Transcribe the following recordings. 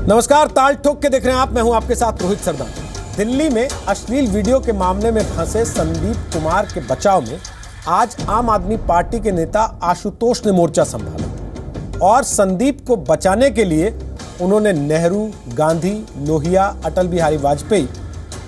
नमस्कार, ताल ठोक के देख रहे हैं आप। मैं हूं आपके साथ रोहित सरदार। दिल्ली में अश्लील वीडियो के मामले में फंसे संदीप कुमार के बचाव में आज आम आदमी पार्टी के नेता आशुतोष ने मोर्चा संभाला और संदीप को बचाने के लिए उन्होंने नेहरू, गांधी, लोहिया, अटल बिहारी वाजपेयी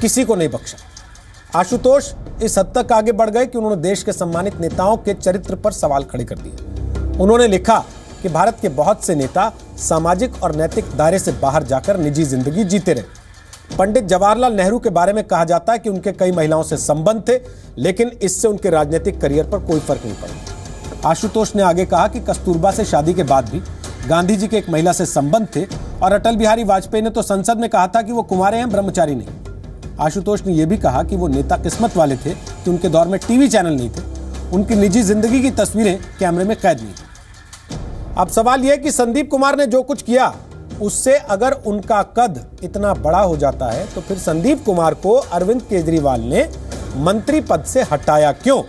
किसी को नहीं बख्शा। आशुतोष इस हद तक आगे बढ़ गए कि उन्होंने देश के सम्मानित नेताओं के चरित्र पर सवाल खड़े कर दिए। उन्होंने लिखा कि भारत के बहुत से नेता सामाजिक और नैतिक दायरे से बाहर जाकर निजी जिंदगी जीते रहे। पंडित जवाहरलाल नेहरू के बारे में कहा जाता है कि उनके कई महिलाओं से संबंध थे, लेकिन इससे उनके राजनीतिक करियर पर कोई फर्क नहीं पड़ा। आशुतोष ने आगे कहा कि कस्तूरबा से शादी के बाद भी गांधी जी के एक महिला से संबंध थे और अटल बिहारी वाजपेयी ने तो संसद में कहा था कि वो कुंवारे हैं, ब्रह्मचारी नहीं। आशुतोष ने यह भी कहा कि वो नेता किस्मत वाले थे कि उनके दौर में टीवी चैनल नहीं थे, उनकी निजी जिंदगी की तस्वीरें कैमरे में कैद नहीं थी। अब सवाल यह है कि संदीप कुमार ने जो कुछ किया उससे अगर उनका कद इतना बड़ा हो जाता है तो फिर संदीप कुमार को अरविंद केजरीवाल ने मंत्री पद से हटाया क्यों?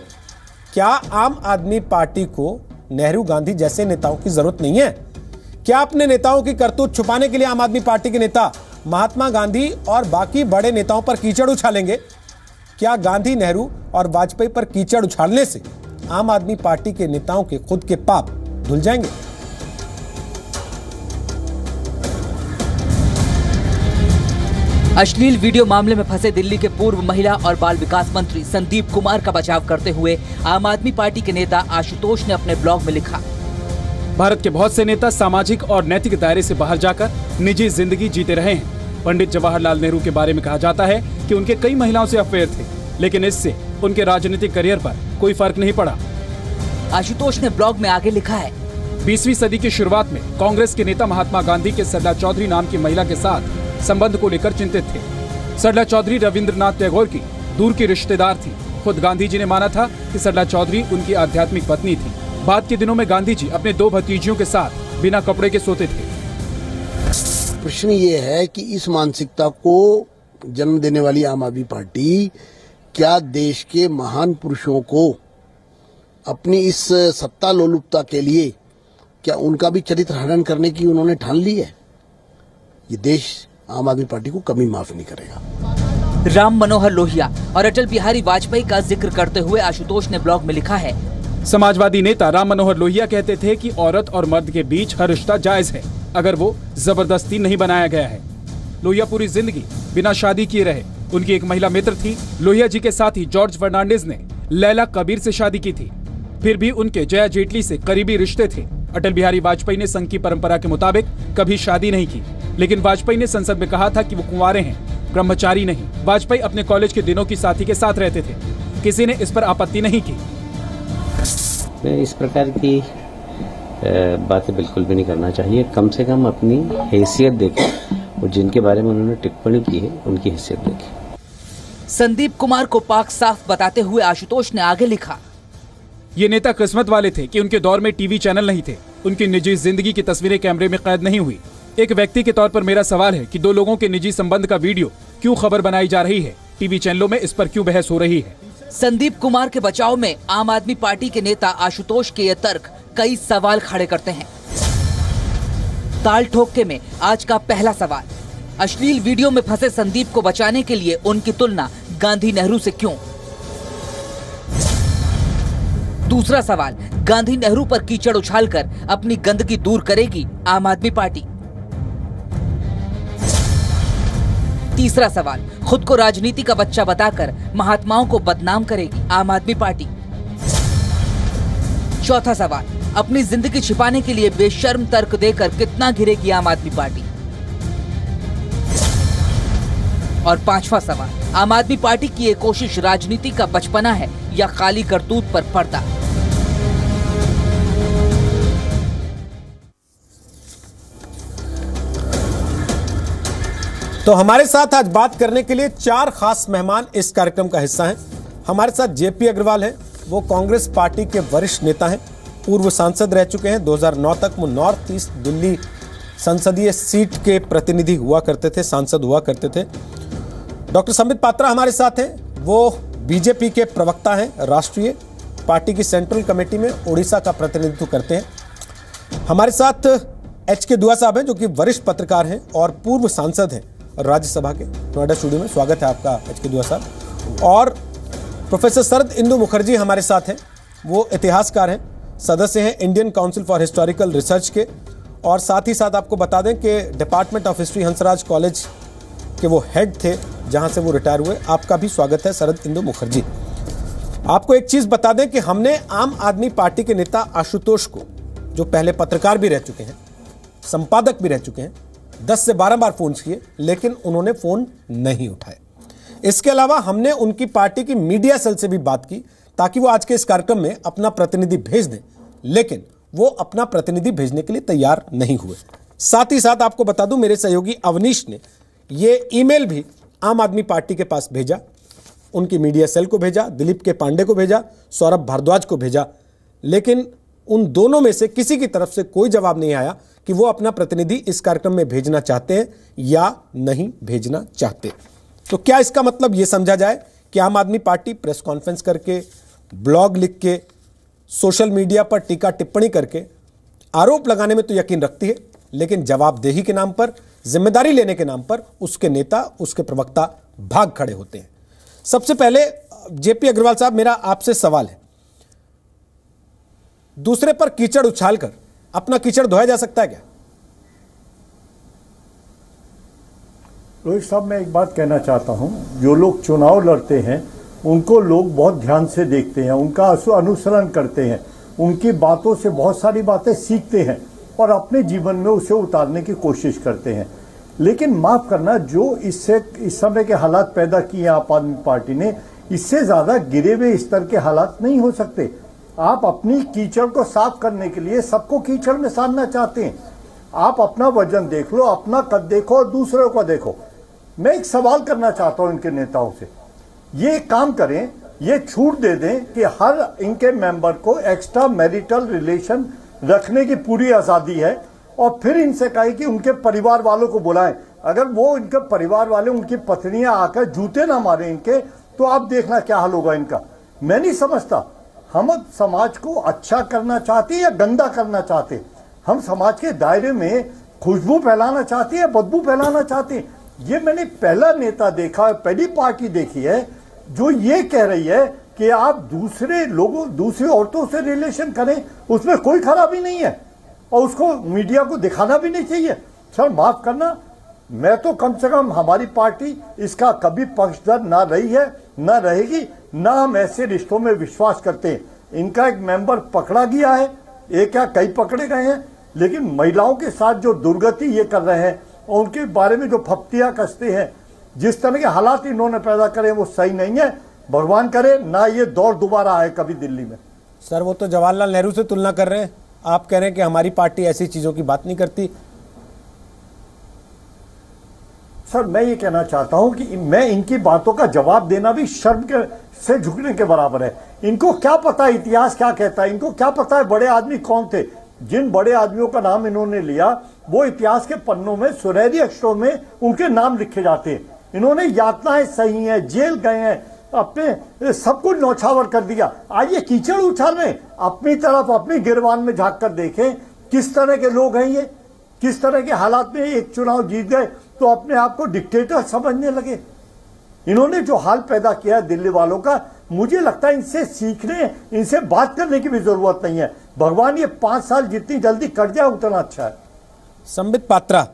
क्या आम आदमी पार्टी को नेहरू, गांधी जैसे नेताओं की जरूरत नहीं है? क्या अपने नेताओं की करतूत छुपाने के लिए आम आदमी पार्टी के नेता महात्मा गांधी और बाकी बड़े नेताओं पर कीचड़ उछालेंगे? क्या गांधी, नेहरू और वाजपेयी पर कीचड़ उछालने से आम आदमी पार्टी के नेताओं के खुद के पाप धुल जाएंगे? अश्लील वीडियो मामले में फंसे दिल्ली के पूर्व महिला और बाल विकास मंत्री संदीप कुमार का बचाव करते हुए आम आदमी पार्टी के नेता आशुतोष ने अपने ब्लॉग में लिखा, भारत के बहुत से नेता सामाजिक और नैतिक दायरे से बाहर जाकर निजी जिंदगी जीते रहे हैं। पंडित जवाहरलाल नेहरू के बारे में कहा जाता है कि उनके कई महिलाओं से अफेयर थे, लेकिन इससे उनके राजनीतिक करियर पर कोई फर्क नहीं पड़ा। आशुतोष ने ब्लॉग में आगे लिखा है, 20वीं सदी की शुरुआत में कांग्रेस के नेता महात्मा गांधी के सरला चौधरी नाम की महिला के साथ संबंध को लेकर चिंतित थे। सरला चौधरी रविंद्रनाथ टैगोर की दूर की रिश्तेदार थी। खुद गांधी जी ने माना था कि सरला चौधरी उनकी आध्यात्मिक पत्नी थी। बाद के दिनों में गांधी जी अपने 2 भतीजियों के साथ बिना कपड़े के सोते थे। प्रश्न ये है कि इस मानसिकता को जन्म देने वाली आम आदमी पार्टी क्या देश के महान पुरुषों को अपनी इस सत्ता लोलुपता के लिए क्या उनका भी चरित्र हनन करने की उन्होंने ठान ली है? ये देश आम आदमी पार्टी को कभी माफ नहीं करेगा। राम मनोहर लोहिया और अटल बिहारी वाजपेयी का जिक्र करते हुए आशुतोष ने ब्लॉग में लिखा है, समाजवादी नेता राम मनोहर लोहिया कहते थे कि औरत और मर्द के बीच हर रिश्ता जायज है अगर वो जबरदस्ती नहीं बनाया गया है। लोहिया पूरी जिंदगी बिना शादी किए रहे। उनकी एक महिला मित्र थी। लोहिया जी के साथ ही जॉर्ज फर्नांडिस ने लैला कबीर से शादी की थी। फिर भी उनके जया जेटली से करीबी रिश्ते थे। अटल बिहारी वाजपेयी ने संघ की परंपरा के मुताबिक कभी शादी नहीं की, लेकिन वाजपेयी ने संसद में कहा था कि वो कुंवारे हैं, ब्रह्मचारी नहीं। वाजपेयी अपने कॉलेज के दिनों की साथी के साथ रहते थे। किसी ने इस पर आपत्ति नहीं की। इस प्रकार की बातें बिल्कुल भी नहीं करना चाहिए। कम से कम अपनी हैसियत देखें और जिनके बारे में उन्होंने टिप्पणी की है उनकी हैसियत देखें। संदीप कुमार को पाक साफ बताते हुए आशुतोष ने आगे लिखा, ये नेता किस्मत वाले थे कि उनके दौर में टीवी चैनल नहीं थे। उनकी निजी जिंदगी की तस्वीरें कैमरे में कैद नहीं हुई। एक व्यक्ति के तौर पर मेरा सवाल है कि 2 लोगों के निजी संबंध का वीडियो क्यों खबर बनाई जा रही है? टीवी चैनलों में इस पर क्यों बहस हो रही है? संदीप कुमार के बचाव में आम आदमी पार्टी के नेता आशुतोष के ये तर्क कई सवाल खड़े करते हैं। ताल ठोके में आज का पहला सवाल, अश्लील वीडियो में फंसे संदीप को बचाने के लिए उनकी तुलना गांधी, नेहरू से क्यों? दूसरा सवाल, गांधी, नेहरू पर कीचड़ उछालकर अपनी गंदगी दूर करेगी आम आदमी पार्टी? तीसरा सवाल, खुद को राजनीति का बच्चा बताकर महात्माओं को बदनाम करेगी आम आदमी पार्टी? चौथा सवाल, अपनी जिंदगी छिपाने के लिए बेशर्म तर्क देकर कितना घिरेगी आम आदमी पार्टी? और पांचवा सवाल, आम आदमी पार्टी की ये कोशिश राजनीति का बचपना है या खाली करतूत पर पर्दा? तो हमारे साथ आज बात करने के लिए 4 खास मेहमान इस कार्यक्रम का हिस्सा हैं। हमारे साथ जेपी अग्रवाल हैं। वो कांग्रेस पार्टी के वरिष्ठ नेता हैं, पूर्व सांसद रह चुके हैं। 2009 तक वो नॉर्थ ईस्ट दिल्ली संसदीय सीट के प्रतिनिधि हुआ करते थे, सांसद हुआ करते थे। डॉक्टर संबित पात्रा हमारे साथ हैं। वो बीजेपी के प्रवक्ता हैं, राष्ट्रीय पार्टी की सेंट्रल कमेटी में ओडिशा का प्रतिनिधित्व करते हैं। हमारे साथ एच.के. दुआ साहब हैं, जो कि वरिष्ठ पत्रकार हैं और पूर्व सांसद हैं राज्यसभा के। नोएडा स्टूडियो में स्वागत है आपका एच.के. दुआ साहब। और प्रोफेसर शरद इंदु मुखर्जी हमारे साथ हैं, वो इतिहासकार हैं, सदस्य हैं Indian council for historical research के, और साथ ही साथ आपको बता दें कि department of history Hansraj college के वो हेड थे, जहां से वो रिटायर हुए। आपका भी स्वागत है शरद इंदु मुखर्जी। आपको एक चीज बता दें कि हमने आम आदमी पार्टी के नेता आशुतोष को, जो पहले पत्रकार भी रह चुके हैं, संपादक भी रह चुके हैं, 10 से 12 बार फोन किए, लेकिन उन्होंने फोन नहीं उठाए। इसके अलावा हमने उनकी पार्टी की मीडिया सेल से भी बात की ताकि वो आज के इस कार्यक्रम में अपना प्रतिनिधि भेज दें, लेकिन वो अपना प्रतिनिधि भेजने के लिए तैयार नहीं हुए। साथ ही साथ आपको बता दूं, मेरे सहयोगी अवनीश ने ये ईमेल भी आम आदमी पार्टी के पास भेजा, उनकी मीडिया सेल को भेजा, दिलीप के पांडे को भेजा, सौरभ भारद्वाज को भेजा, लेकिन उन दोनों में से किसी की तरफ से कोई जवाब नहीं आया कि वो अपना प्रतिनिधि इस कार्यक्रम में भेजना चाहते हैं या नहीं भेजना चाहते। तो क्या इसका मतलब ये समझा जाए कि आम आदमी पार्टी प्रेस कॉन्फ्रेंस करके, ब्लॉग लिख के, सोशल मीडिया पर टीका टिप्पणी करके आरोप लगाने में तो यकीन रखती है, लेकिन जवाबदेही के नाम पर, जिम्मेदारी लेने के नाम पर उसके नेता, उसके प्रवक्ता भाग खड़े होते हैं। सबसे पहले जेपी अग्रवाल साहब, मेरा आपसे सवाल है, दूसरे पर कीचड़ उछालकर अपना कीचड़ धोया जा सकता है क्या? रोहित साहब, मैं एक बात कहना चाहता हूं, जो लोग चुनाव लड़ते हैं उनको लोग बहुत ध्यान से देखते हैं, उनका अनुसरण करते हैं, उनकी बातों से बहुत सारी बातें सीखते हैं और अपने जीवन में उसे उतारने की कोशिश करते हैं। लेकिन माफ करना, जो इस समय के हालात पैदा किए आप आदमी पार्टी ने, इससे ज्यादा गिरे हुए स्तर के हालात नहीं हो सकते। आप अपनी कीचड़ को साफ करने के लिए सबको कीचड़ में साधना चाहते हैं। आप अपना वजन देख लो, अपना कद देखो और दूसरों को देखो। मैं एक सवाल करना चाहता हूं इनके नेताओं से, ये काम करें, ये छूट दे दें कि हर इनके मेंबर को एक्स्ट्रा मैरिटल रिलेशन रखने की पूरी आजादी है, और फिर इनसे कहे कि उनके परिवार वालों को बुलाएं। अगर वो इनके परिवार वाले, उनकी पत्नियां आकर जूते ना मारे इनके, तो आप देखना क्या हाल होगा इनका। मैं नहीं समझता हम समाज को अच्छा करना चाहते हैं या गंदा करना चाहते हैं। हम समाज के दायरे में खुशबू फैलाना चाहते हैं या बदबू फैलाना चाहते हैं। ये मैंने पहला नेता देखा है, पहली पार्टी देखी है जो ये कह रही है कि आप दूसरे लोगों, दूसरी औरतों से रिलेशन करें, उसमें कोई खराबी नहीं है और उसको मीडिया को दिखाना भी नहीं चाहिए। सर माफ करना, मैं तो कम से कम हमारी पार्टी इसका कभी पक्षधर ना रही है, ना रहेगी, ना हम ऐसे रिश्तों में विश्वास करते हैं। इनका एक मेंबर पकड़ा गया है, एक या कई पकड़े गए हैं, लेकिन महिलाओं के साथ जो दुर्गति ये कर रहे हैं और उनके बारे में जो फप्तियां कसते हैं, जिस तरह के हालात इन्होंने पैदा करे, वो सही नहीं है। भगवान करे ना ये दौर दोबारा आए कभी दिल्ली में। सर, वो तो जवाहरलाल नेहरू से तुलना कर रहे हैं, आप कह रहे हैं कि हमारी पार्टी ऐसी चीजों की बात नहीं करती। सर, मैं ये कहना चाहता हूं कि मैं इनकी बातों का जवाब देना भी शर्म के से झुकने के बराबर है। इनको क्या पता है इतिहास क्या कहता है, इनको क्या पता है बड़े आदमी कौन थे। जिन बड़े आदमियों का नाम इन्होंने लिया, वो इतिहास के पन्नों में सुनहरी अक्षरों में उनके नाम लिखे जाते हैं। इन्होंने यातनाएं सही हैं, जेल गए हैं, अपने सब कुछ नौछावर कर दिया। आज ये कीचड़ उछाल रहे हैं। अपनी तरफ, अपनी गिरवान में झांक कर देखें किस तरह के लोग हैं ये, किस तरह के हालात में एक चुनाव जीत गए तो अपने आप को डिक्टेटर समझने लगे। इन्होंने जो हाल पैदा किया है दिल्ली वालों का, मुझे लगता है इनसे सीखने, इनसे बात करने की भी जरूरत नहीं है। भगवान ये 5 साल जितनी जल्दी कट जाए उतना अच्छा है। संबित पात्रा,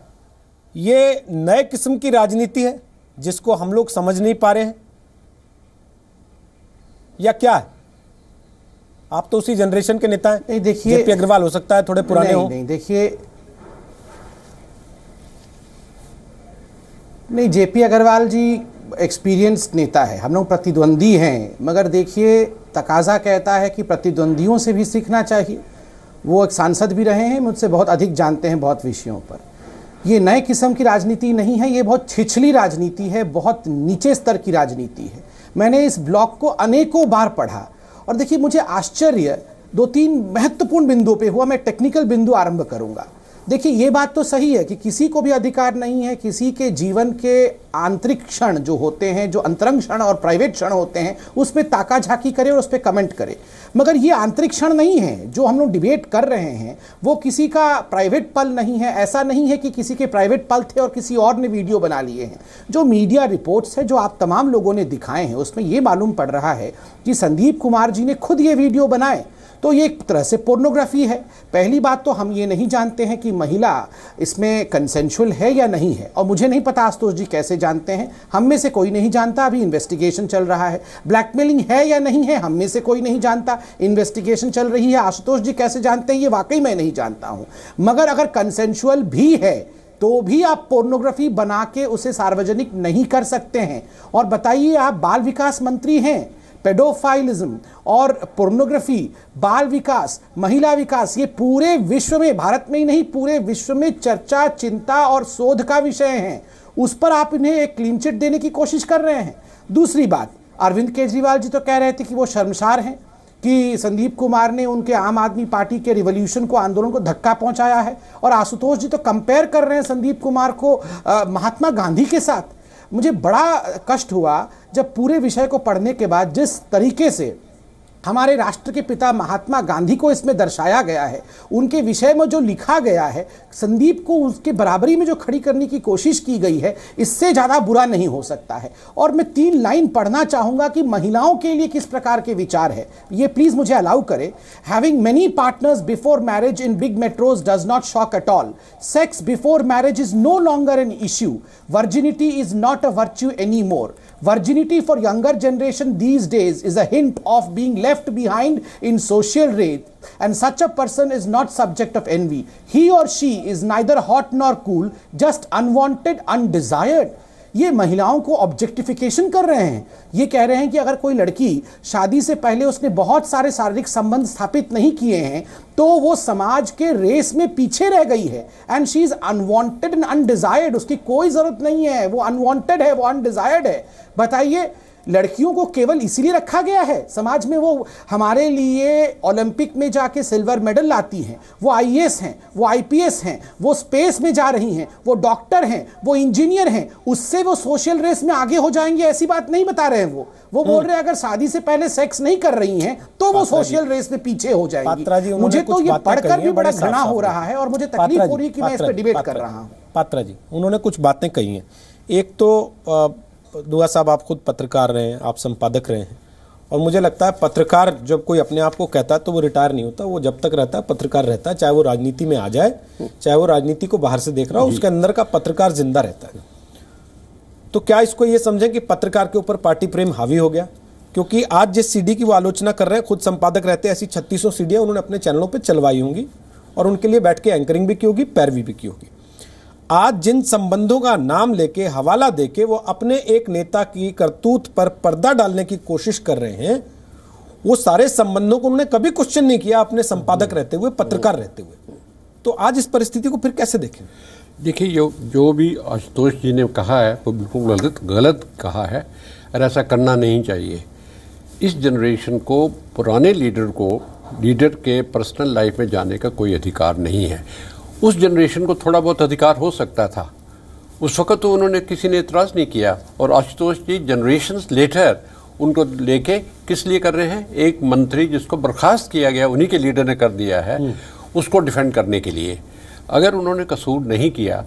ये नए किस्म की राजनीति है जिसको हम लोग समझ नहीं पा रहे हैं या क्या है? आप तो उसी जनरेशन के नेता हैं। नहीं देखिए, जेपी अग्रवाल हो सकता है थोड़े पुराने हो। नहीं देखिए, नहीं जेपी अग्रवाल जी एक्सपीरियंस नेता है, हम लोग प्रतिद्वंदी हैं, मगर देखिए तकाजा कहता है कि प्रतिद्वंदियों से भी सीखना चाहिए। वो एक सांसद भी रहे हैं, मुझसे बहुत अधिक जानते हैं बहुत विषयों पर। ये नए किस्म की राजनीति नहीं है, ये बहुत छिछली राजनीति है, बहुत नीचे स्तर की राजनीति है। मैंने इस ब्लॉग को अनेकों बार पढ़ा और देखिए मुझे आश्चर्य 2-3 महत्वपूर्ण बिंदुओं पे हुआ। मैं टेक्निकल बिंदु आरंभ करूंगा। देखिए, ये बात तो सही है कि किसी को भी अधिकार नहीं है किसी के जीवन के आंतरिक क्षण जो होते हैं, जो अंतरंग क्षण और प्राइवेट क्षण होते हैं, उस पर ताका झाकी करे और उस पर कमेंट करे। मगर ये आंतरिक क्षण नहीं है जो हम लोग डिबेट कर रहे हैं, वो किसी का प्राइवेट पल नहीं है। ऐसा नहीं है कि किसी के प्राइवेट पल थे और किसी और ने वीडियो बना लिए हैं। जो मीडिया रिपोर्ट्स है जो आप तमाम लोगों ने दिखाए हैं, उसमें ये मालूम पड़ रहा है कि संदीप कुमार जी ने खुद ये वीडियो बनाए, तो ये एक तरह से पोर्नोग्राफी है। पहली बात तो हम ये नहीं जानते हैं कि महिला इसमें कंसेंशुअल है या नहीं है, और मुझे नहीं पता आशुतोष जी कैसे जानते हैं, हम में से कोई नहीं जानता, अभी इन्वेस्टिगेशन चल रहा है। ब्लैकमेलिंग है या नहीं है, हम में से कोई नहीं जानता, इन्वेस्टिगेशन चल रही है। आशुतोष जी कैसे जानते हैं, ये वाकई मैं नहीं जानता हूं। मगर अगर कंसेंशुअल भी है तो भी आप पोर्नोग्राफी बना के उसे सार्वजनिक नहीं कर सकते हैं। और बताइए, आप बाल विकास मंत्री हैं, पेडोफाइलिज्म और पोर्नोग्राफी, बाल विकास, महिला विकास, ये पूरे विश्व में, भारत में ही नहीं पूरे विश्व में चर्चा, चिंता और शोध का विषय है। उस पर आप इन्हें एक क्लीन चिट देने की कोशिश कर रहे हैं। दूसरी बात, अरविंद केजरीवाल जी तो कह रहे थे कि वो शर्मसार हैं कि संदीप कुमार ने उनके आम आदमी पार्टी के रिवॉल्यूशन को, आंदोलन को धक्का पहुंचाया है। और आशुतोष जी तो कंपेयर कर रहे हैं संदीप कुमार को महात्मा गांधी के साथ। मुझे बड़ा कष्ट हुआ जब पूरे विषय को पढ़ने के बाद जिस तरीके से हमारे राष्ट्र के पिता महात्मा गांधी को इसमें दर्शाया गया है, उनके विषय में जो लिखा गया है, संदीप को उसके बराबरी में जो खड़ी करने की कोशिश की गई है, इससे ज़्यादा बुरा नहीं हो सकता है। और मैं 3 लाइन पढ़ना चाहूँगा कि महिलाओं के लिए किस प्रकार के विचार है, ये प्लीज़ मुझे अलाउ करें। Having many partners before marriage in big metros does not shock at all. Sex before marriage is no longer an issue. Virginity is not a virtue any more. Virginity for younger generation these days is a hint of being left behind in social race, and such a person is not subject of envy. He or she is neither hot nor cool, just unwanted, undesired. ये महिलाओं को objectification कर रहे हैं। ये कह रहे हैं कि अगर कोई लड़की शादी से पहले उसने बहुत सारे शारीरिक संबंध स्थापित नहीं किए हैं तो वो समाज के रेस में पीछे रह गई है, and she is unwanted and undesired. उसकी कोई जरूरत नहीं है, वो अनवांटेड है, वो अनडिजायर्ड है। बताइए, लड़कियों को केवल इसीलिए रखा गया है समाज में, वो हमारे लिए ओलंपिक में जाके सिल्वर मेडल लाती हैं, वो आईएएस हैं, वो आईपीएस हैं, वो स्पेस में जा रही हैं, वो डॉक्टर हैं, वो इंजीनियर हैं, उससे वो सोशल रेस में आगे हो जाएंगे, ऐसी बात नहीं बता रहे हैं। वो बोल रहे हैं अगर शादी से पहले सेक्स नहीं कर रही हैं तो वो सोशल रेस में पीछे हो जाएंगी। मुझे तो ये पढ़कर भी बड़ा घृणा हो रहा है और मुझे तकलीफ हो रही है कि मैं इस पर डिबेट कर रहा हूँ। पात्रा जी, उन्होंने कुछ बातें कही हैं। एक तो दुआ साहब, आप खुद पत्रकार रहे हैं, आप संपादक रहे हैं, और मुझे लगता है पत्रकार जब कोई अपने आप को कहता है तो वो रिटायर नहीं होता, वो जब तक रहता है पत्रकार रहता है, चाहे वो राजनीति में आ जाए, चाहे वो राजनीति को बाहर से देख रहा हो, उसके अंदर का पत्रकार जिंदा रहता है। तो क्या इसको ये समझें कि पत्रकार के ऊपर पार्टी प्रेम हावी हो गया? क्योंकि आज जिस सीडी की वो आलोचना कर रहे हैं, खुद संपादक रहते हैं, ऐसी 3600 सीडियाँ उन्होंने अपने चैनलों पर चलवाई होंगी और उनके लिए बैठ के एंकरिंग भी की होगी, पैरवी भी की होगी। आज जिन संबंधों का नाम लेके, हवाला देके वो अपने एक नेता की करतूत पर पर्दा डालने की कोशिश कर रहे हैं, वो सारे संबंधों को उन्होंने कभी क्वेश्चन नहीं किया अपने संपादक रहते हुए, पत्रकार रहते हुए। तो आज इस परिस्थिति को फिर कैसे देखें? देखिए, जो भी आशुतोष जी ने कहा है वो बिल्कुल गलत कहा है और ऐसा करना नहीं चाहिए। इस जनरेशन को, पुराने लीडर के पर्सनल लाइफ में जाने का कोई अधिकार नहीं है। उस जनरेशन को थोड़ा बहुत अधिकार हो सकता था, उस वक्त तो उन्होंने, किसी ने इतराज़ नहीं किया। और आशुतोष जी जनरेशन्स लेटर उनको लेके किस लिए कर रहे हैं? एक मंत्री जिसको बर्खास्त किया गया, उन्हीं के लीडर ने कर दिया है, उसको डिफेंड करने के लिए। अगर उन्होंने कसूर नहीं किया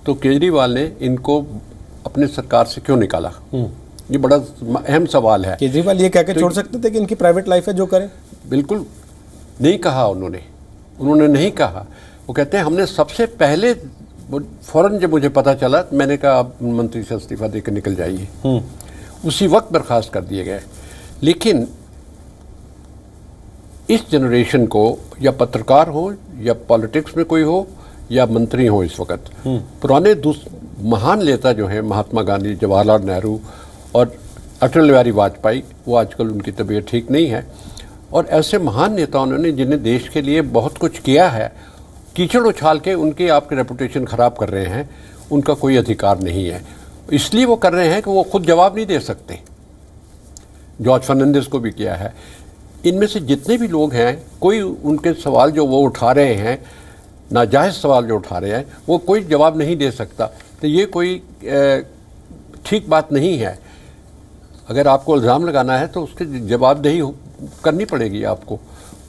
तो केजरीवाल ने इनको अपने सरकार से क्यों निकाला? ये बड़ा अहम सवाल है। केजरीवाल ये कह के छोड़ सकते थे कि इनकी प्राइवेट लाइफ है, जो करें। बिल्कुल नहीं कहा उन्होंने नहीं कहा। वो कहते हैं हमने सबसे पहले, फौरन जब मुझे पता चला मैंने कहा आप मंत्री से इस्तीफा देकर निकल जाइए। उसी वक्त बर्खास्त कर दिए गए। लेकिन इस जनरेशन को, या पत्रकार हो या पॉलिटिक्स में कोई हो या मंत्री हो, इस वक्त पुराने महान नेता जो हैं, महात्मा गांधी, जवाहरलाल नेहरू और अटल बिहारी वाजपेयी, वो आजकल उनकी तबीयत ठीक नहीं है, और ऐसे महान नेताओं ने जिन्हें देश के लिए बहुत कुछ किया है, कीचड़ उछाल के उनकी आपकी रेपुटेशन ख़राब कर रहे हैं, उनका कोई अधिकार नहीं है। इसलिए वो कर रहे हैं कि वो खुद जवाब नहीं दे सकते। जॉर्ज फर्नांडिस को भी किया है। इनमें से जितने भी लोग हैं, कोई उनके सवाल जो वो उठा रहे हैं, नाजायज़ सवाल जो उठा रहे हैं वो कोई जवाब नहीं दे सकता, तो ये कोई ठीक बात नहीं है। अगर आपको इल्ज़ाम लगाना है तो उसकी जवाबदेही करनी पड़ेगी आपको।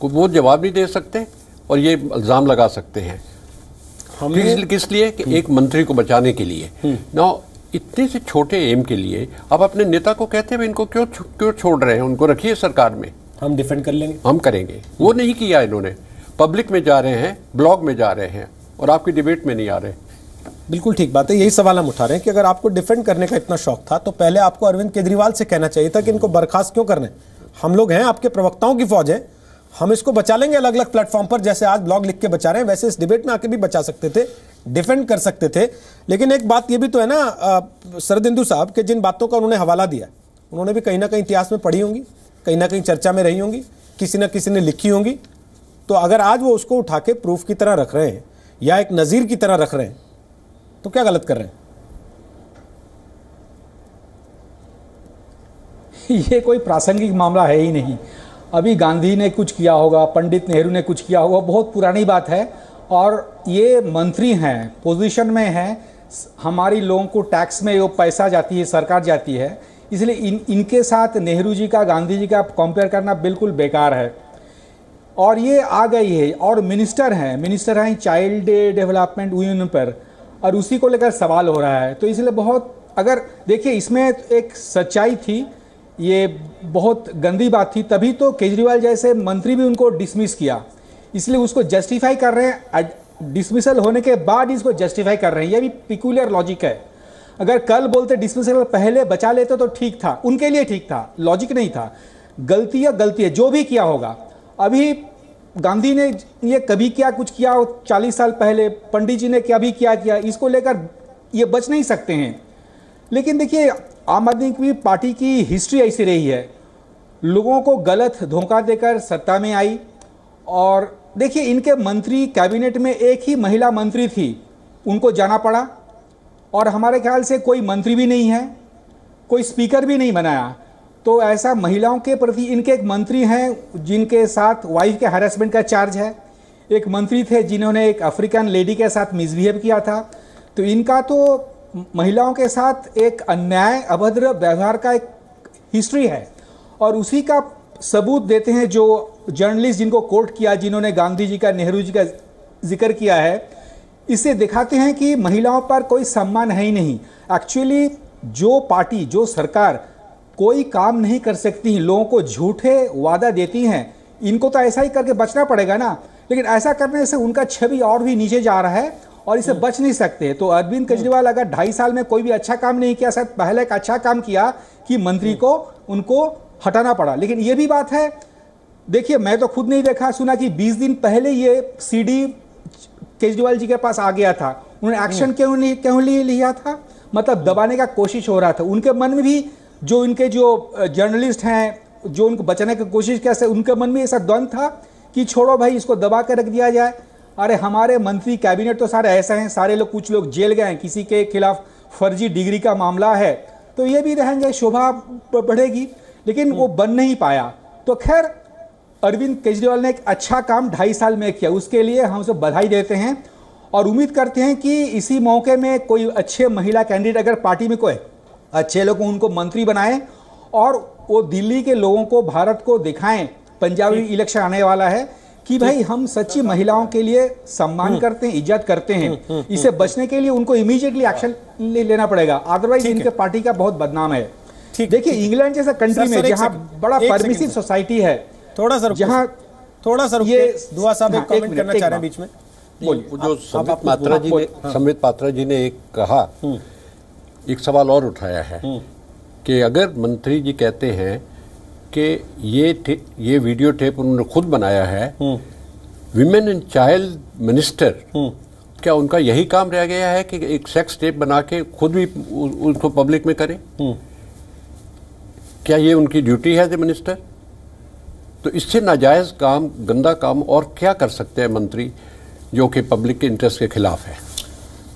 वो जवाब नहीं दे सकते और ये इल्ज़ाम लगा सकते हैं। किस लिए कि एक मंत्री को बचाने के लिए ना, इतने से छोटे एम के लिए आप अपने नेता को कहते हैं इनको क्यों छोड़ रहे हैं, उनको रखिए सरकार में, हम डिफेंड कर लेंगे, हम करेंगे। वो नहीं किया इन्होंने, पब्लिक में जा रहे हैं, ब्लॉग में जा रहे हैं और आपकी डिबेट में नहीं आ रहे। बिल्कुल ठीक बात है, यही सवाल हम उठा रहे हैं कि अगर आपको डिफेंड करने का इतना शौक था तो पहले आपको अरविंद केजरीवाल से कहना चाहिए था कि इनको बर्खास्त क्यों करना है। हम लोग हैं, आपके प्रवक्ताओं की फौज है, हम इसको बचा लेंगे अलग अलग प्लेटफॉर्म पर, जैसे आज ब्लॉग लिख के बचा रहे हैं वैसे इस डिबेट में आके भी बचा सकते थे, डिफेंड कर सकते थे। लेकिन एक बात ये भी तो है ना शरदिंदु साहब के जिन बातों का उन्होंने हवाला दिया, उन्होंने भी कहीं ना कहीं इतिहास में पढ़ी होंगी, कहीं ना कहीं चर्चा में रही होंगी, किसी न किसी ने लिखी होंगी। तो अगर आज वो उसको उठा के प्रूफ की तरह रख रहे हैं या एक नज़ीर की तरह रख रहे हैं तो क्या गलत कर रहे हैं? ये कोई प्रासंगिक मामला है ही नहीं। अभी गांधी ने कुछ किया होगा, पंडित नेहरू ने कुछ किया होगा, बहुत पुरानी बात है। और ये मंत्री हैं, पोजीशन में हैं, हमारी लोगों को टैक्स में वो पैसा जाती है, सरकार जाती है, इसलिए इनके साथ नेहरू जी का, गांधी जी का कंपेयर करना बिल्कुल बेकार है। और ये आ गई है और मिनिस्टर हैं चाइल्ड डेवलपमेंट यूनियन पर, और उसी को लेकर सवाल हो रहा है। तो इसलिए बहुत, अगर देखिए इसमें एक सच्चाई थी, ये बहुत गंदी बात थी, तभी तो केजरीवाल जैसे मंत्री भी उनको डिसमिस किया, इसलिए उसको जस्टिफाई कर रहे हैं, डिसमिसल होने के बाद इसको जस्टिफाई कर रहे हैं। ये भी पिकुलियर लॉजिक है। अगर कल बोलते डिसमिसल पहले बचा लेते तो ठीक था, उनके लिए ठीक था, लॉजिक नहीं था। गलती है, जो भी किया होगा। अभी गांधी ने ये कभी क्या कुछ किया 40 साल पहले, पंडित जी ने क्या भी किया, इसको लेकर ये बच नहीं सकते हैं। लेकिन देखिए आम आदमी पार्टी की हिस्ट्री ऐसी रही है, लोगों को गलत धोखा देकर सत्ता में आई। और देखिए इनके मंत्री कैबिनेट में एक ही महिला मंत्री थी, उनको जाना पड़ा। और हमारे ख्याल से कोई मंत्री भी नहीं है, कोई स्पीकर भी नहीं बनाया। तो ऐसा महिलाओं के प्रति, इनके एक मंत्री हैं जिनके साथ वाइफ के हैरेसमेंट का चार्ज है, एक मंत्री थे जिन्होंने एक अफ्रीकन लेडी के साथ मिसबिहेव किया था। तो इनका तो महिलाओं के साथ एक अन्याय, अभद्र व्यवहार का एक हिस्ट्री है। और उसी का सबूत देते हैं जो जर्नलिस्ट जिनको कोर्ट किया, जिन्होंने गांधी जी का, नेहरू जी का जिक्र किया है। इससे दिखाते हैं कि महिलाओं पर कोई सम्मान है ही नहीं। एक्चुअली जो पार्टी, जो सरकार कोई काम नहीं कर सकती, लोगों को झूठे वादा देती हैं, इनको तो ऐसा ही करके बचना पड़ेगा ना। लेकिन ऐसा करने से उनका छवि और भी नीचे जा रहा है और इसे बच नहीं सकते। तो अरविंद केजरीवाल अगर 2.5 साल में कोई भी अच्छा काम नहीं किया, शायद पहले एक अच्छा काम किया कि मंत्री को उनको हटाना पड़ा। लेकिन ये भी बात है, देखिए मैं तो खुद नहीं देखा सुना कि 20 दिन पहले ये सीडी केजरीवाल जी के पास आ गया था। उन्होंने एक्शन क्यों लिया था? मतलब दबाने का कोशिश हो रहा था। उनके मन में भी, जो इनके जो जर्नलिस्ट हैं जो उनको बचाने की कोशिश कैसे, उनके मन में ऐसा द्वंद था कि छोड़ो भाई, इसको दबा कर रख दिया जाए। अरे हमारे मंत्री कैबिनेट तो सारे ऐसे हैं, सारे लोग, कुछ लोग जेल गए हैं, किसी के खिलाफ फर्जी डिग्री का मामला है, तो ये भी रहेंगे, शोभा बढ़ेगी। लेकिन वो बन नहीं पाया। तो खैर अरविंद केजरीवाल ने एक अच्छा काम 2.5 साल में किया, उसके लिए हम उसे बधाई देते हैं और उम्मीद करते हैं कि इसी मौके में कोई अच्छे महिला कैंडिडेट, अगर पार्टी में कोई अच्छे लोग, उनको मंत्री बनाएं और वो दिल्ली के लोगों को, भारत को दिखाएं, पंजाबी इलेक्शन आने वाला है, कि भाई हम सच्ची महिलाओं के लिए सम्मान करते हैं, इज्जत करते हैं। इससे बचने के लिए उनको इमीडिएटली एक्शन लेना पड़ेगा, अदरवाइज इनके पार्टी का बहुत बदनाम है। देखिए इंग्लैंड जैसा कंट्री में जहां बड़ा परमिसिव सोसाइटी है, थोड़ा सा ये दुआ साहब एक कमेंट करना चाह रहे हैं बीच में। जो संबित पात्रा जी ने एक कहा, एक सवाल और उठाया है कि अगर मंत्री जी कहते हैं कि ये वीडियो टेप उन्होंने खुद बनाया है, विमेन एंड चाइल्ड मिनिस्टर, क्या उनका यही काम रह गया है कि एक सेक्स टेप बना के खुद भी उसको पब्लिक में करें? क्या ये उनकी ड्यूटी है एज ए मिनिस्टर? तो इससे नाजायज काम, गंदा काम और क्या कर सकते हैं मंत्री जो कि पब्लिक के इंटरेस्ट के खिलाफ है?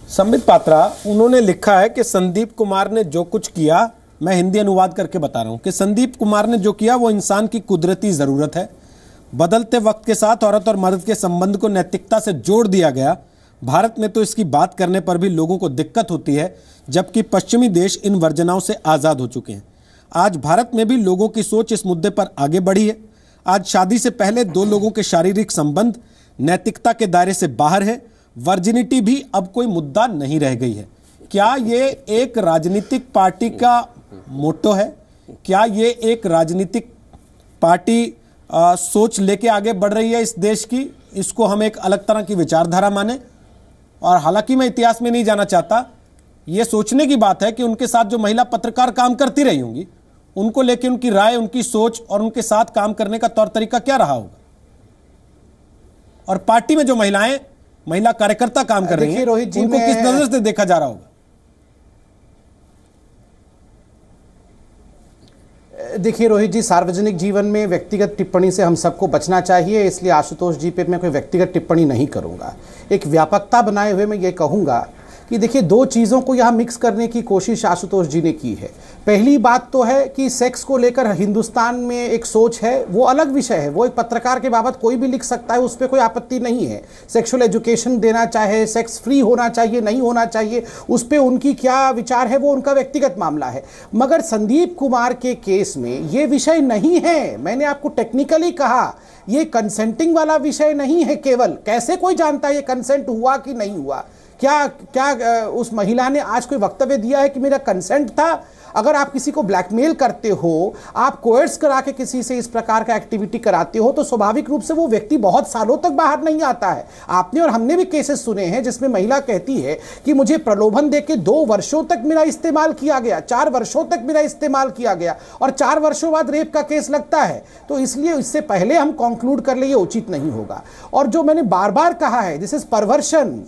संबित पात्रा, उन्होंने लिखा है कि संदीप कुमार ने जो कुछ किया, मैं हिंदी अनुवाद करके बता रहा हूं कि संदीप कुमार ने जो किया वो इंसान की कुदरती जरूरत है। बदलते वक्त के साथ औरत और मर्द के संबंध को नैतिकता से जोड़ दिया गया। भारत में तो इसकी बात करने पर भी लोगों को दिक्कत होती है, जबकि पश्चिमी देश इन वर्जनाओं से आज़ाद हो चुके हैं। आज भारत में भी लोगों की सोच इस मुद्दे पर आगे बढ़ी है। आज शादी से पहले दो लोगों के शारीरिक संबंध नैतिकता के दायरे से बाहर है। वर्जिनिटी भी अब कोई मुद्दा नहीं रह गई है। क्या ये एक राजनीतिक पार्टी का मोटो है? क्या ये एक राजनीतिक पार्टी सोच लेके आगे बढ़ रही है इस देश की? इसको हम एक अलग तरह की विचारधारा माने। और हालांकि मैं इतिहास में नहीं जाना चाहता, ये सोचने की बात है कि उनके साथ जो महिला पत्रकार काम करती रही होंगी, उनको लेके उनकी राय, उनकी सोच और उनके साथ काम करने का तौर तरीका क्या रहा होगा। और पार्टी में जो महिलाएं, महिला कार्यकर्ता काम कर रही हैं, उनको किस नजर से देखा जा रहा होगा। देखिए रोहित जी, सार्वजनिक जीवन में व्यक्तिगत टिप्पणी से हम सबको बचना चाहिए, इसलिए आशुतोष जी पे मैं कोई व्यक्तिगत टिप्पणी नहीं करूंगा। एक व्यापकता बनाए हुए मैं ये कहूंगा कि देखिए, दो चीज़ों को यहाँ मिक्स करने की कोशिश आशुतोष जी ने की है। पहली बात तो है कि सेक्स को लेकर हिंदुस्तान में एक सोच है, वो अलग विषय है, वो एक पत्रकार के बाबत कोई भी लिख सकता है, उस पर कोई आपत्ति नहीं है। सेक्सुअल एजुकेशन देना चाहे, सेक्स फ्री होना चाहिए, नहीं होना चाहिए, उस पर उनकी क्या विचार है, वो उनका व्यक्तिगत मामला है। मगर संदीप कुमार के केस में ये विषय नहीं है। मैंने आपको टेक्निकली कहा, ये कंसेंटिंग वाला विषय नहीं है। केवल कैसे कोई जानता है ये कंसेंट हुआ कि नहीं हुआ? क्या उस महिला ने आज कोई वक्तव्य दिया है कि मेरा कंसेंट था? अगर आप किसी को ब्लैकमेल करते हो, आप कोर्स करा के किसी से इस प्रकार का एक्टिविटी कराते हो, तो स्वाभाविक रूप से वो व्यक्ति बहुत सालों तक बाहर नहीं आता है। आपने और हमने भी केसेस सुने हैं जिसमें महिला कहती है कि मुझे प्रलोभन देके 2 वर्षों तक मेरा इस्तेमाल किया गया, 4 वर्षों तक मेरा इस्तेमाल किया गया, और 4 वर्षों बाद रेप का केस लगता है। तो इसलिए इससे पहले हम कंक्लूड कर ले, ये उचित नहीं होगा। और जो मैंने बार बार कहा है, दिस इज परवर्शन।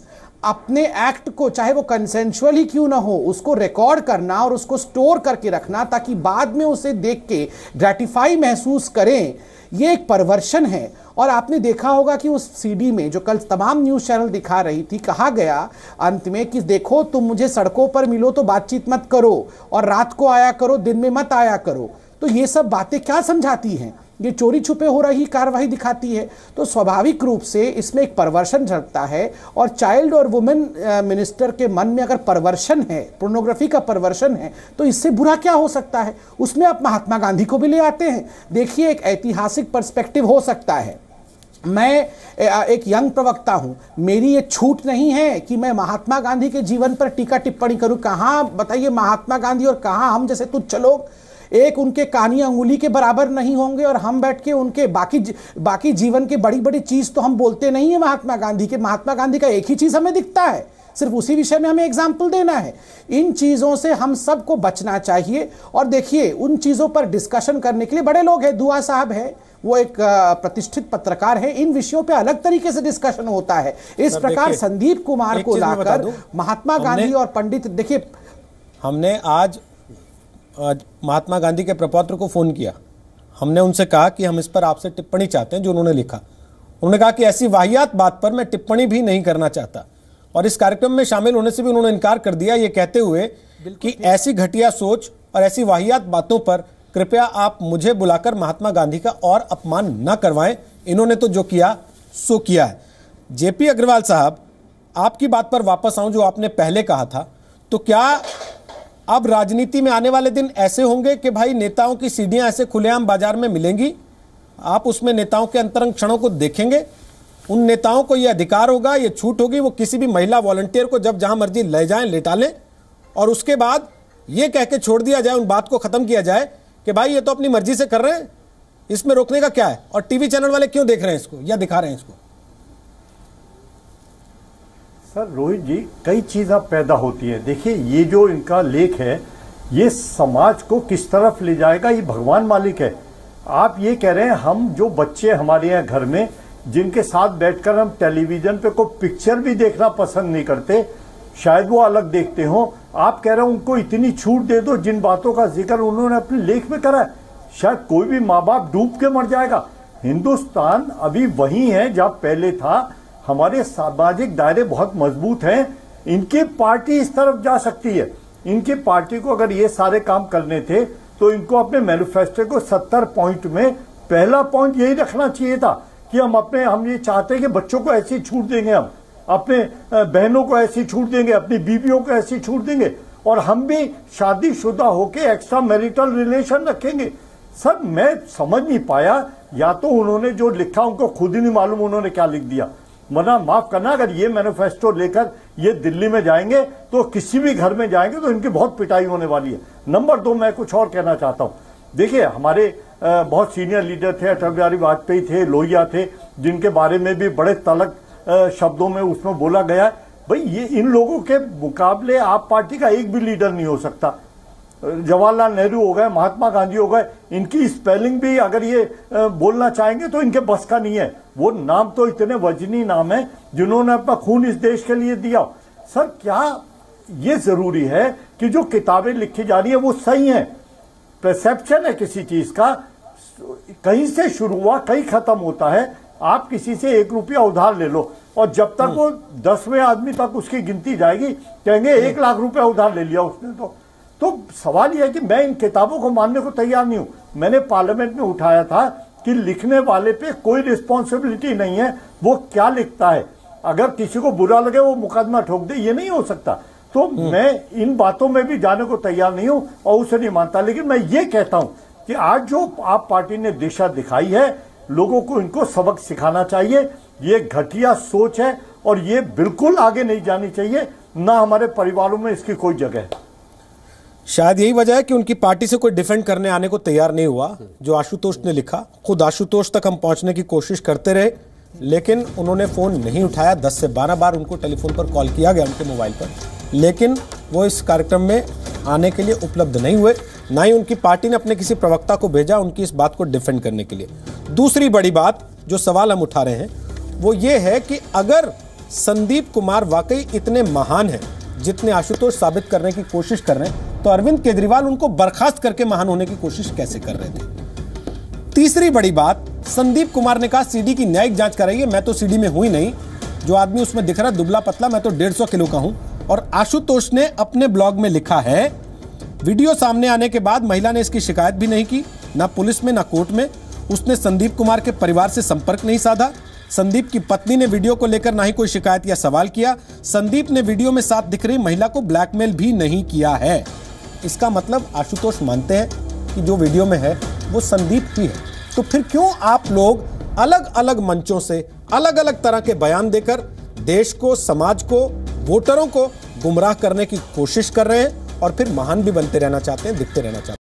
अपने एक्ट को, चाहे वो कंसेंशुअल ही क्यों ना हो, उसको रिकॉर्ड करना और उसको स्टोर करके रखना ताकि बाद में उसे देख के ग्रेटिफाई महसूस करें, ये एक परवर्शन है। और आपने देखा होगा कि उस सीडी में जो कल तमाम न्यूज़ चैनल दिखा रही थी, कहा गया अंत में कि देखो, तुम मुझे सड़कों पर मिलो तो बातचीत मत करो, और रात को आया करो, दिन में मत आया करो। तो ये सब बातें क्या समझाती हैं? ये चोरी छुपे हो रही कार्रवाई दिखाती है। तो स्वाभाविक रूप से इसमें एक परवर्शन झलकता है। और चाइल्ड और वुमेन मिनिस्टर के मन में अगर परवर्शन है, पोर्नोग्राफी का परवर्शन है, तो इससे बुरा क्या हो सकता है? उसमें आप महात्मा गांधी को भी ले आते हैं। देखिए, एक ऐतिहासिक पर्सपेक्टिव हो सकता है। मैं एक यंग प्रवक्ता हूं, मेरी ये छूट नहीं है कि मैं महात्मा गांधी के जीवन पर टीका टिप्पणी करूं। कहां बताइए महात्मा गांधी और कहां हम जैसे तुच्छ लोग? एक उनके कानी अंगुली के बराबर नहीं होंगे, और हम बैठ के उनके बाकी जीवन के बड़ी बड़ी चीज तो हम बोलते नहीं है महात्मा गांधी के। महात्मा गांधी का एक ही चीज हमें दिखता है, सिर्फ उसी विषय में हमें एग्जाम्पल देना है। इन चीजों से हम सबको बचना चाहिए। और देखिए, उन चीजों पर डिस्कशन करने के लिए बड़े लोग हैं। दुआ साहब है, वो एक प्रतिष्ठित पत्रकार है, इन विषयों पे अलग तरीके से डिस्कशन होता है। इस प्रकार संदीप कुमार को लाकर महात्मा गांधी और पंडित, देखिए, हमने आज महात्मा गांधी के प्रपौत्र को फोन किया। हमने उनसे कहा कि हम इस पर आपसे टिप्पणी चाहते हैं, जो उन्होंने लिखा। उन्होंने कहा कि ऐसी वाहियात बात पर मैं टिप्पणी भी नहीं करना चाहता, और इस कार्यक्रम में शामिल होने से भी उन्होंने इनकार कर दिया, ये कहते हुए कि ऐसी घटिया सोच और ऐसी वाहियात बातों पर कृपया आप मुझे बुलाकर महात्मा गांधी का और अपमान न करवाएं। इन्होंने तो जो किया सो किया है। जेपी अग्रवाल साहब, आपकी बात पर वापस आऊं, जो आपने पहले कहा था, तो क्या अब राजनीति में आने वाले दिन ऐसे होंगे कि भाई नेताओं की सीढ़ियां ऐसे खुलेआम बाजार में मिलेंगी? आप उसमें नेताओं के अंतरंग क्षणों को देखेंगे? उन नेताओं को यह अधिकार होगा, यह छूट होगी, वो किसी भी महिला वॉलंटियर को जब जहां मर्जी ले जाएं, लेटा लें, और उसके बाद ये कह के छोड़ दिया जाए, उन बात को खत्म किया जाए कि भाई ये तो अपनी मर्जी से कर रहे हैं, इसमें रोकने का क्या है? और टीवी चैनल वाले क्यों देख रहे हैं इसको या दिखा रहे हैं इसको? सर रोहित जी, कई चीज़ें पैदा होती हैं। देखिए, ये जो इनका लेख है, ये समाज को किस तरफ ले जाएगा, ये भगवान मालिक है। आप ये कह रहे हैं, हम जो बच्चे हमारे यहाँ घर में, जिनके साथ बैठकर हम टेलीविजन पे कोई पिक्चर भी देखना पसंद नहीं करते, शायद वो अलग देखते हो, आप कह रहे हो उनको इतनी छूट दे दो जिन बातों का जिक्र उन्होंने अपने लेख में करा है। शायद कोई भी माँ बाप डूब के मर जाएगा। हिंदुस्तान अभी वही है जहाँ पहले था। हमारे सामाजिक दायरे बहुत मजबूत हैं। इनकी पार्टी इस तरफ जा सकती है। इनकी पार्टी को अगर ये सारे काम करने थे तो इनको अपने मैनिफेस्टो को 70 पॉइंट में पहला पॉइंट यही रखना चाहिए था कि हम ये चाहते हैं कि बच्चों को ऐसी छूट देंगे, हम अपने बहनों को ऐसी छूट देंगे, अपनी बीवियों को ऐसी छूट देंगे, और हम भी शादीशुदा होके एक्स्ट्रा मैरिटल रिलेशन रखेंगे। सर मैं समझ नहीं पाया, या तो उन्होंने जो लिखा उनको खुद ही नहीं मालूम उन्होंने क्या लिख दिया, वरना माफ करना अगर ये मैनिफेस्टो लेकर ये दिल्ली में जाएंगे तो किसी भी घर में जाएंगे तो इनकी बहुत पिटाई होने वाली है। नंबर 2, मैं कुछ और कहना चाहता हूँ। देखिए हमारे बहुत सीनियर लीडर थे, अटल बिहारी वाजपेयी थे, लोहिया थे, जिनके बारे में भी बड़े तलक शब्दों में उसमें बोला गया है। भाई ये इन लोगों के मुकाबले आप पार्टी का एक भी लीडर नहीं हो सकता। जवाहरलाल नेहरू हो गए, महात्मा गांधी हो गए, इनकी स्पेलिंग भी अगर ये बोलना चाहेंगे तो इनके बस का नहीं है। वो नाम तो इतने वजनी नाम है जिन्होंने अपना खून इस देश के लिए दिया। सर क्या ये जरूरी है कि जो किताबें लिखी जा रही है वो सही हैं? परसेप्शन है किसी चीज का, कहीं से शुरू हुआ कहीं खत्म होता है। आप किसी से 1 रुपया उधार ले लो और जब तक वो 10वें आदमी तक उसकी गिनती जाएगी कहेंगे 1 लाख रुपया उधार ले लिया उसने। तो सवाल यह है कि मैं इन किताबों को मानने को तैयार नहीं हूं। मैंने पार्लियामेंट में उठाया था कि लिखने वाले पे कोई रिस्पॉन्सिबिलिटी नहीं है, वो क्या लिखता है, अगर किसी को बुरा लगे वो मुकदमा ठोक दे, ये नहीं हो सकता। तो मैं इन बातों में भी जाने को तैयार नहीं हूं और उसे नहीं मानता। लेकिन मैं ये कहता हूं कि आज जो आप पार्टी ने दिशा दिखाई है, लोगों को इनको सबक सिखाना चाहिए। ये घटिया सोच है और ये बिल्कुल आगे नहीं जानी चाहिए, ना हमारे परिवारों में इसकी कोई जगह है। शायद यही वजह है कि उनकी पार्टी से कोई डिफेंड करने आने को तैयार नहीं हुआ। जो आशुतोष ने लिखा, खुद आशुतोष तक हम पहुंचने की कोशिश करते रहे, लेकिन उन्होंने फोन नहीं उठाया। 10 से 12 बार उनको टेलीफोन पर कॉल किया गया उनके मोबाइल पर, लेकिन वो इस कार्यक्रम में आने के लिए उपलब्ध नहीं हुए। ना ही उनकी पार्टी ने अपने किसी प्रवक्ता को भेजा उनकी इस बात को डिफेंड करने के लिए। दूसरी बड़ी बात जो सवाल हम उठा रहे हैं वो ये है कि अगर संदीप कुमार वाकई इतने महान हैं जितने आशुतोष साबित करने की कोशिश कर रहे हैं, तो अरविंद केजरीवाल उनको बर्खास्त करके महान होने की कोशिश कैसे कर रहे थे? तीसरी बड़ी बात, संदीप कुमार ने कहा सीडी की न्यायिक जांच कराइए। मैं तो सीडी में हुई नहीं, जो आदमी उसमें दिख रहा है दुबला पतला, मैं तो 150 किलो का हूं। और आशुतोष ने अपने ब्लॉग में लिखा है, वीडियो सामने आने के बाद महिला ने इसकी शिकायत भी नहीं की, ना पुलिस में ना कोर्ट में। उसने संदीप कुमार के परिवार से संपर्क नहीं साधा। संदीप की पत्नी ने वीडियो को लेकर ना ही कोई शिकायत या सवाल किया। संदीप ने वीडियो में साथ दिख रही महिला को ब्लैकमेल भी नहीं किया है। इसका मतलब आशुतोष मानते हैं कि जो वीडियो में है वो संदीप ही है। तो फिर क्यों आप लोग अलग अलग मंचों से अलग अलग तरह के बयान देकर देश को, समाज को, वोटरों को गुमराह करने की कोशिश कर रहे हैं और फिर महान भी बनते रहना चाहते हैं, दिखते रहना चाहते हैं?